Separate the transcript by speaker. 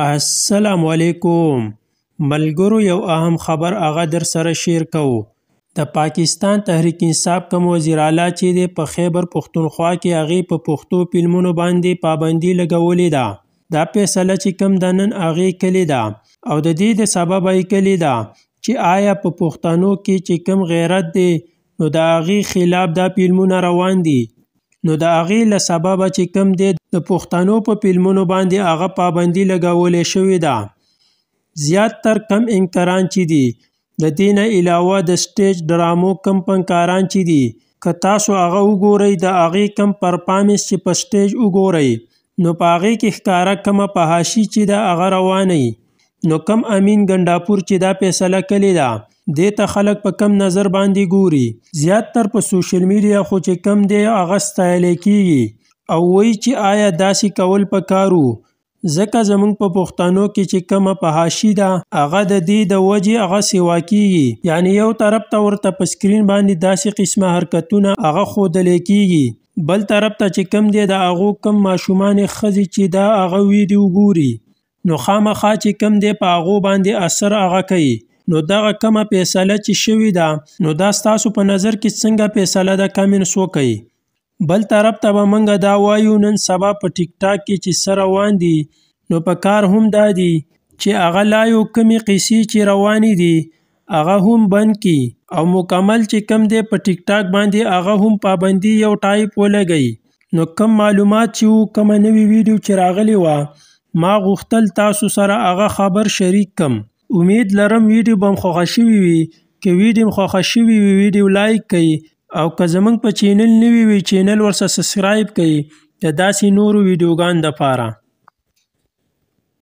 Speaker 1: السلام علیکم ملګرو، یو اهم خبر هغه در سره شیر کوو. د پاکستان تحریک انصاف کوم وزیر اعلی چې دی په خیبر پښتونخوا کې هغې په پښتو فلمونو باندې پابندي لګولې ده. دا فیصله چې کوم ده نن هغې کلې ده او د دې د سببه یې کلې ده چې آیا په پښتنو کې چې کوم غیرت دی نو د هغې خلاف دا فلمونه روان دي. نو د هغې له سببه چې کوم دی د پښتنو په فلمونو باندې هغه پابندي لګولې شوې ده. زیات تر کم انکران چې دي د دې نه علاوه د سټیج ډرامو کم فنکاران چې دي که تاسو هغه وګورئ د هغې کم پرفارمنس چې په سټیج وګورئ نو په هغې کې ښکاره کمه فحاشي چې ده هغه روانه وي. نو کم امین ګنډاپور چې دا فیصله کلې ده دې ته خلک په کم نظر باندې ګوري. زیات تر په سوشل میډیا خو چې کم دی هغه ستایلی کېږي او وایي چې آیا داسې کول پکار وو ځکه زموږ په پښتنو کې چې کومه فحاشي ده هغه د دې د وجې هغه سیوا کېږي. یعنی یو طرف ته ورته په سکرین باندې داسې قسمه حرکتونه هغه ښودلی کېږي، بل طرف ته چې کوم دی د هغو کم ماشومانې ښځې چې دا هغه ویډیو ګوري نو خامخا چې کوم دی په هغو باندې اثر هغه کوي. نو دغه کومه فیصله چې شوې ده نو دا ستاسو په نظر کې څنګه فیصله ده کمنټس وکئ. بل طرف ته به موږ دا وایو نن سبا په ټیک ټاک کې چې څه روان دي نو په کار هم دا دي چې هغه لا یو کمې قیسې چې روانې دي هغه هم بند کړي او مکمل چې کم دی په ټیک ټاک باندې هغه هم پابندي یو ټایپ ولګوي. نو کم معلومات چې وو کومه نوې ویډیو چې راغلی وه ما غوښتل تاسو سره هغه خبر شریک کم. امید لرم ویډیو به م خوښه شوي وي. که ویډیو م خوښه شوي وي ویډیو لایک کړئ او که زموږ په چینل نوي وي چینل ورسره سبسکرایب کړئ د داسې نورو ویډیوګانو دپاره.